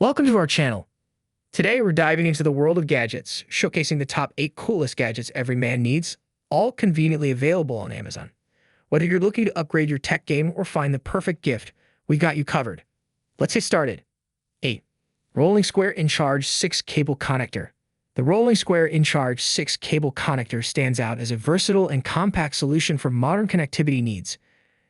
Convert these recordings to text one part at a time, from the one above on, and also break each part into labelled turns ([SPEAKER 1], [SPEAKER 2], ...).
[SPEAKER 1] Welcome to our channel. Today we're diving into the world of gadgets, showcasing the top 8 coolest gadgets every man needs, all conveniently available on Amazon. Whether you're looking to upgrade your tech game or find the perfect gift, we've got you covered. Let's get started. 8. Rolling Square InCharge 6 Cable Connector. The Rolling Square InCharge 6 Cable Connector stands out as a versatile and compact solution for modern connectivity needs.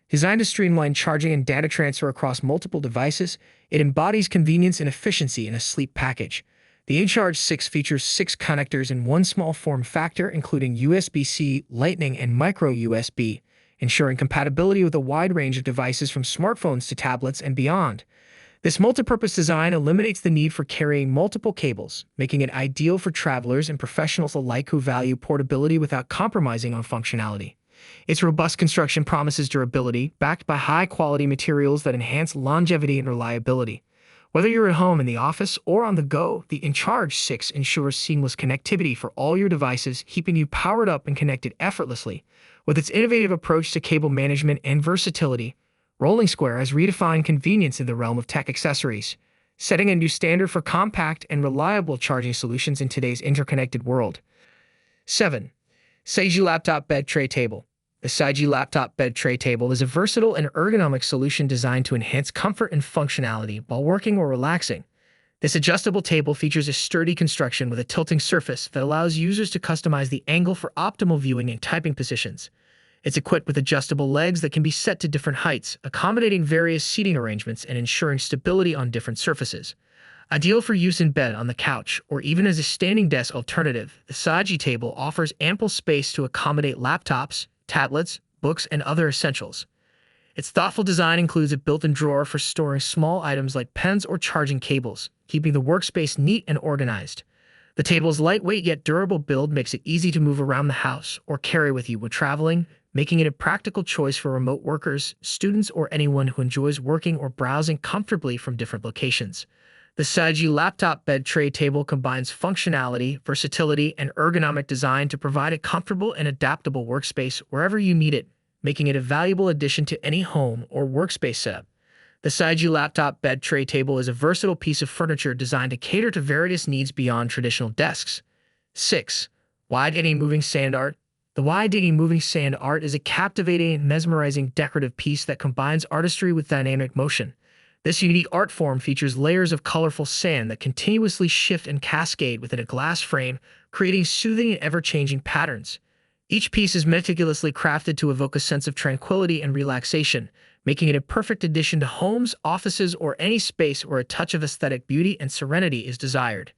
[SPEAKER 1] Designed to streamline charging and data transfer across multiple devices, it embodies convenience and efficiency in a sleek package. The InCharge 6 features 6 connectors in one small form factor, including USB-C, Lightning, and micro USB, ensuring compatibility with a wide range of devices from smartphones to tablets and beyond. This multipurpose design eliminates the need for carrying multiple cables, making it ideal for travelers and professionals alike who value portability without compromising on functionality. Its robust construction promises durability, backed by high-quality materials that enhance longevity and reliability. Whether you're at home, in the office, or on the go, the InCharge 6 ensures seamless connectivity for all your devices, keeping you powered up and connected effortlessly. With its innovative approach to cable management and versatility, Rolling Square has redefined convenience in the realm of tech accessories, setting a new standard for compact and reliable charging solutions in today's interconnected world. 7. Seiji Laptop Bed Tray Table. The Seiji Laptop Bed Tray Table is a versatile and ergonomic solution designed to enhance comfort and functionality while working or relaxing. This adjustable table features a sturdy construction with a tilting surface that allows users to customize the angle for optimal viewing and typing positions. It's equipped with adjustable legs that can be set to different heights, accommodating various seating arrangements and ensuring stability on different surfaces. Ideal for use in bed, on the couch, or even as a standing desk alternative, the Seiji table offers ample space to accommodate laptops, tablets, books, and other essentials. Its thoughtful design includes a built-in drawer for storing small items like pens or charging cables, keeping the workspace neat and organized. The table's lightweight yet durable build makes it easy to move around the house or carry with you when traveling, making it a practical choice for remote workers, students, or anyone who enjoys working or browsing comfortably from different locations. The Seiji Laptop Bed Tray Table combines functionality, versatility, and ergonomic design to provide a comfortable and adaptable workspace wherever you need it, making it a valuable addition to any home or workspace setup. The Seiji Laptop Bed Tray Table is a versatile piece of furniture designed to cater to various needs beyond traditional desks. 6. Wide-Angle Moving Sand Art. The wide-angle moving sand art is a captivating and mesmerizing decorative piece that combines artistry with dynamic motion. This unique art form features layers of colorful sand that continuously shift and cascade within a glass frame, creating soothing and ever-changing patterns. Each piece is meticulously crafted to evoke a sense of tranquility and relaxation, making it a perfect addition to homes, offices, or any space where a touch of aesthetic beauty and serenity is desired.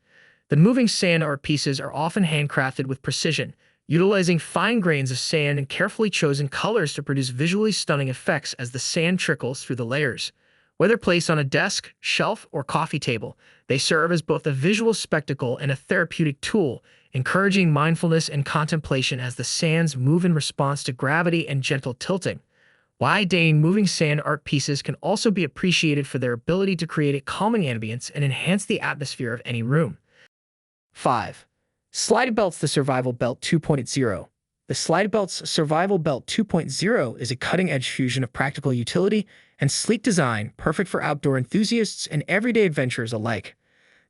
[SPEAKER 1] The moving sand art pieces are often handcrafted with precision, utilizing fine grains of sand and carefully chosen colors to produce visually stunning effects as the sand trickles through the layers. Whether placed on a desk, shelf, or coffee table, they serve as both a visual spectacle and a therapeutic tool, encouraging mindfulness and contemplation as the sands move in response to gravity and gentle tilting. Wide-angle moving sand art pieces can also be appreciated for their ability to create a calming ambience and enhance the atmosphere of any room. 5. Slide Belts. The Survival Belt 2.0. The Slide Belt's Survival Belt 2.0 is a cutting-edge fusion of practical utility and sleek design, perfect for outdoor enthusiasts and everyday adventurers alike.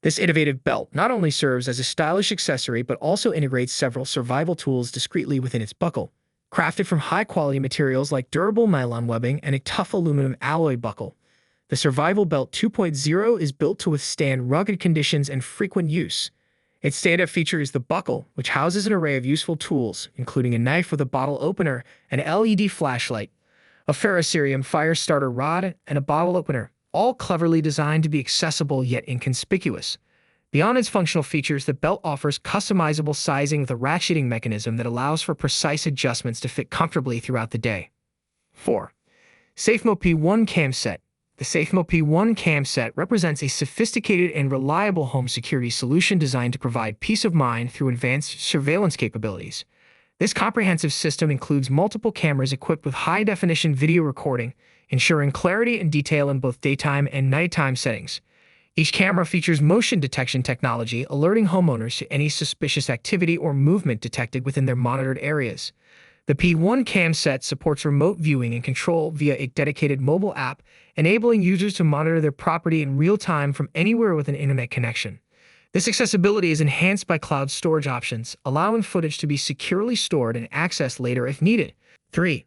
[SPEAKER 1] This innovative belt not only serves as a stylish accessory but also integrates several survival tools discreetly within its buckle. Crafted from high-quality materials like durable nylon webbing and a tough aluminum alloy buckle, the Survival Belt 2.0 is built to withstand rugged conditions and frequent use. Its standout feature is the buckle, which houses an array of useful tools, including a knife with a bottle opener, an LED flashlight, a ferrocerium fire starter rod, and a bottle opener, all cleverly designed to be accessible yet inconspicuous. Beyond its functional features, the belt offers customizable sizing with a ratcheting mechanism that allows for precise adjustments to fit comfortably throughout the day. 4. SafeMo P1 Cam Set. The SafeMo P1 Cam Set represents a sophisticated and reliable home security solution designed to provide peace of mind through advanced surveillance capabilities. This comprehensive system includes multiple cameras equipped with high-definition video recording, ensuring clarity and detail in both daytime and nighttime settings. Each camera features motion detection technology, alerting homeowners to any suspicious activity or movement detected within their monitored areas. The P1 cam set supports remote viewing and control via a dedicated mobile app, enabling users to monitor their property in real time from anywhere with an internet connection. This accessibility is enhanced by cloud storage options, allowing footage to be securely stored and accessed later if needed. 3.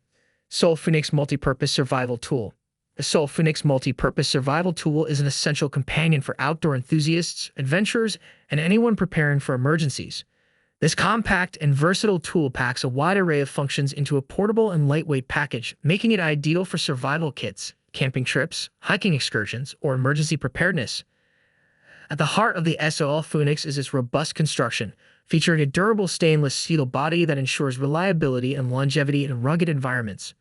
[SPEAKER 1] Sol Phoenix Multipurpose Survival Tool. The Sol Phoenix Multi-Purpose Survival Tool is an essential companion for outdoor enthusiasts, adventurers, and anyone preparing for emergencies. This compact and versatile tool packs a wide array of functions into a portable and lightweight package, making it ideal for survival kits, camping trips, hiking excursions, or emergency preparedness. At the heart of the Sol Phoenix is its robust construction, featuring a durable stainless steel body that ensures reliability and longevity in rugged environments.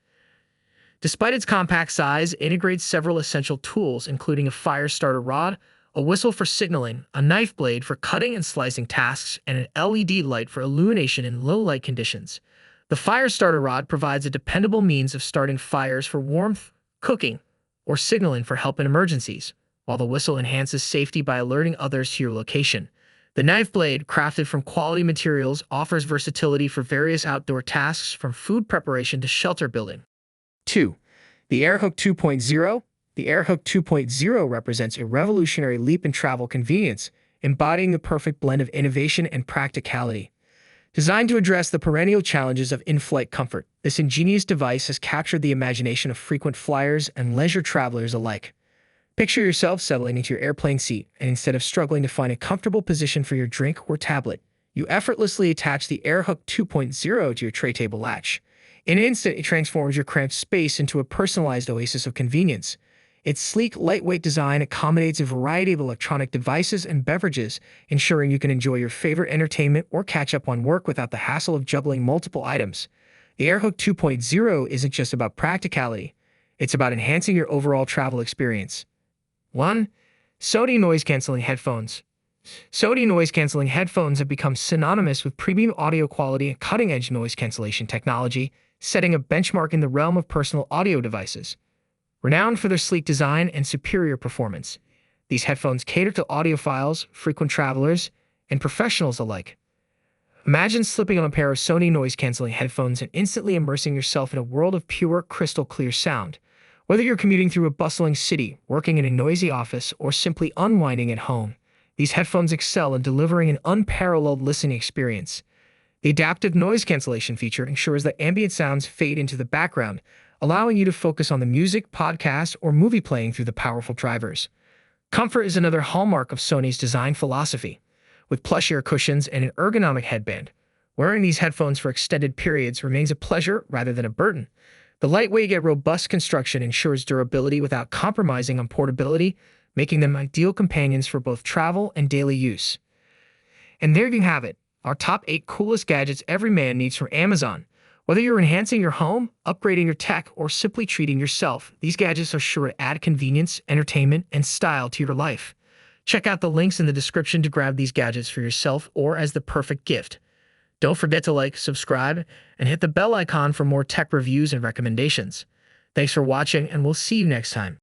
[SPEAKER 1] Despite its compact size, it integrates several essential tools, including a fire starter rod, a whistle for signaling, a knife blade for cutting and slicing tasks, and an LED light for illumination in low light conditions. The fire starter rod provides a dependable means of starting fires for warmth, cooking, or signaling for help in emergencies, while the whistle enhances safety by alerting others to your location. The knife blade, crafted from quality materials, offers versatility for various outdoor tasks from food preparation to shelter building. 2. The Airhook 2.0. The Airhook 2.0 represents a revolutionary leap in travel convenience, embodying the perfect blend of innovation and practicality. Designed to address the perennial challenges of in-flight comfort, this ingenious device has captured the imagination of frequent flyers and leisure travelers alike. Picture yourself settling into your airplane seat, and instead of struggling to find a comfortable position for your drink or tablet, you effortlessly attach the Airhook 2.0 to your tray table latch. In an instant, it transforms your cramped space into a personalized oasis of convenience. Its sleek, lightweight design accommodates a variety of electronic devices and beverages, ensuring you can enjoy your favorite entertainment or catch up on work without the hassle of juggling multiple items. The Airhook 2.0 isn't just about practicality, it's about enhancing your overall travel experience. 1. Sony Noise-Canceling Headphones. Sony noise-canceling headphones have become synonymous with premium audio quality and cutting-edge noise cancellation technology, setting a benchmark in the realm of personal audio devices. Renowned for their sleek design and superior performance, these headphones cater to audiophiles, frequent travelers, and professionals alike. Imagine slipping on a pair of Sony noise-canceling headphones and instantly immersing yourself in a world of pure, crystal-clear sound. Whether you're commuting through a bustling city, working in a noisy office, or simply unwinding at home, these headphones excel in delivering an unparalleled listening experience. The adaptive noise cancellation feature ensures that ambient sounds fade into the background, allowing you to focus on the music, podcast, or movie playing through the powerful drivers. Comfort is another hallmark of Sony's design philosophy. With plush ear cushions and an ergonomic headband, wearing these headphones for extended periods remains a pleasure rather than a burden. The lightweight yet robust construction ensures durability without compromising on portability, making them ideal companions for both travel and daily use. And there you have it, our top 8 coolest gadgets every man needs from Amazon. Whether you're enhancing your home, upgrading your tech, or simply treating yourself, these gadgets are sure to add convenience, entertainment, and style to your life. Check out the links in the description to grab these gadgets for yourself or as the perfect gift. Don't forget to like, subscribe, and hit the bell icon for more tech reviews and recommendations. Thanks for watching, and we'll see you next time.